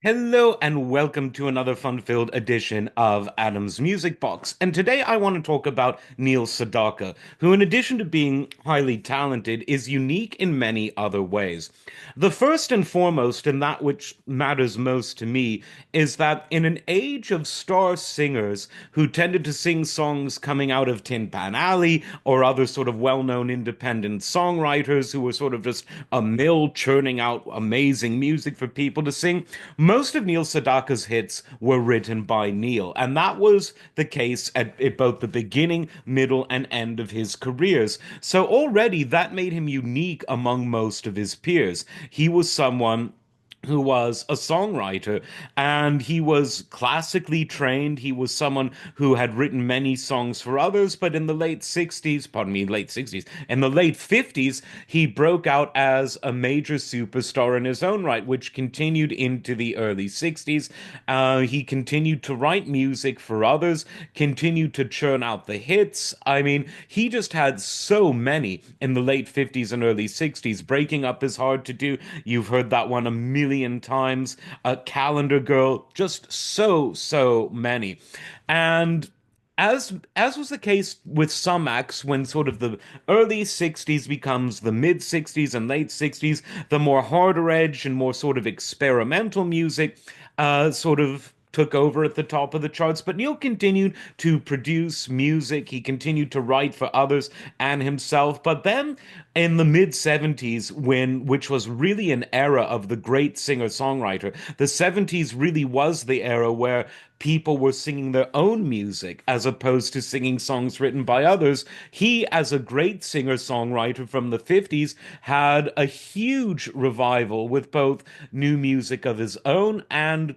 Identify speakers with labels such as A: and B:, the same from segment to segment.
A: Hello and welcome to another fun-filled edition of Adam's Music Box. And today I want to talk about Neil Sedaka, who in addition to being highly talented, is unique in many other ways. The first and foremost, and that which matters most to me, is that in an age of star singers who tended to sing songs coming out of Tin Pan Alley or other sort of well-known independent songwriters who were sort of just a mill churning out amazing music for people to sing, most of Neil Sedaka's hits were written by Neil, and that was the case at both the beginning, middle, and end of his careers. So already that made him unique among most of his peers. He was someone who was a songwriter, and he was classically trained. He was someone who had written many songs for others, but in the late 60s, pardon me, late 60s, in the late 50s, he broke out as a major superstar in his own right, which continued into the early 60s. He continued to write music for others, continued to churn out the hits. I mean, he just had so many in the late 50s and early 60s. Breaking Up is hard to do. You've heard that one a million times. Calendar Girl, just so many. And as was the case with some acts, when sort of the early 60s becomes the mid 60s and late 60s, the more harder edge and more sort of experimental music sort of took over at the top of the charts. But Neil continued to produce music. He continued to write for others and himself. But then in the mid 70s, which was really an era of the great singer-songwriter, the 70s really was the era where people were singing their own music as opposed to singing songs written by others. He, as a great singer-songwriter from the 50s, had a huge revival with both new music of his own and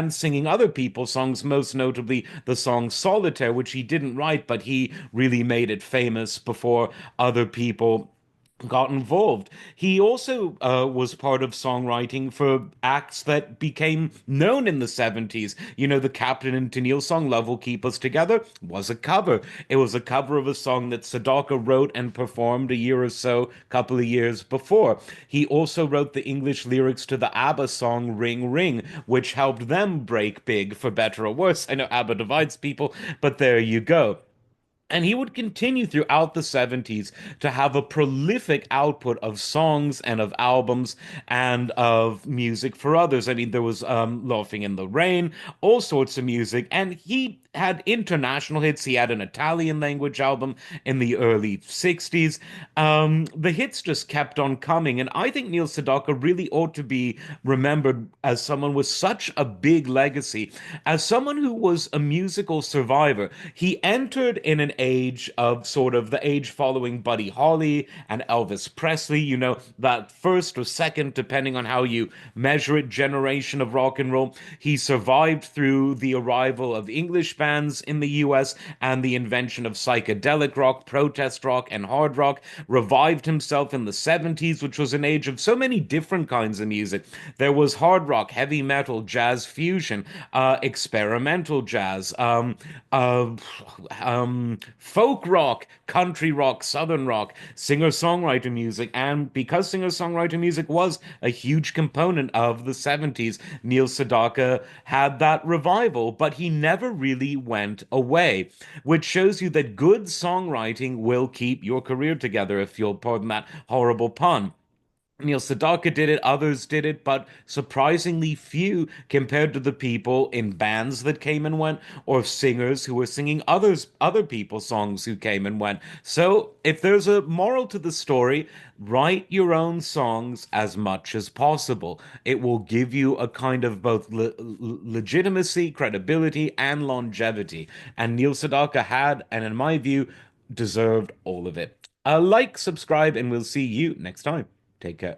A: singing other people's songs, most notably the song Solitaire, which he didn't write, but he really made it famous before other people got involved. He also was part of songwriting for acts that became known in the 70s. You know, the Captain and Tennille song Love Will Keep Us Together was a cover. It was a cover of a song that Sedaka wrote and performed a year or so, couple of years before. He also wrote the English lyrics to the ABBA song Ring Ring, which helped them break big, for better or worse. I know ABBA divides people, but there you go. And he would continue throughout the 70s to have a prolific output of songs and of albums and of music for others. I mean, there was Laughing in the Rain, all sorts of music. And he had international hits. He had an Italian language album in the early 60s. The hits just kept on coming. And I think Neil Sedaka really ought to be remembered as someone with such a big legacy, as someone who was a musical survivor. He entered in an age of sort of the age following Buddy Holly and Elvis Presley, you know, that first or second, depending on how you measure it, generation of rock and roll. He survived through the arrival of English bands in the US and the invention of psychedelic rock, protest rock, and hard rock, revived himself in the 70s, which was an age of so many different kinds of music. There was hard rock, heavy metal, jazz fusion, experimental jazz, folk rock, country rock, southern rock, singer-songwriter music. And because singer-songwriter music was a huge component of the 70s, Neil Sedaka had that revival, but he never really went away, which shows you that good songwriting will keep your career together, if you'll pardon that horrible pun. Neil Sedaka did it, others did it, but surprisingly few compared to the people in bands that came and went, or singers who were singing other people's songs who came and went. So, if there's a moral to the story, write your own songs as much as possible. It will give you a kind of both legitimacy, credibility, and longevity. And Neil Sedaka had, and in my view, deserved all of it. Like, subscribe, and we'll see you next time. Take care.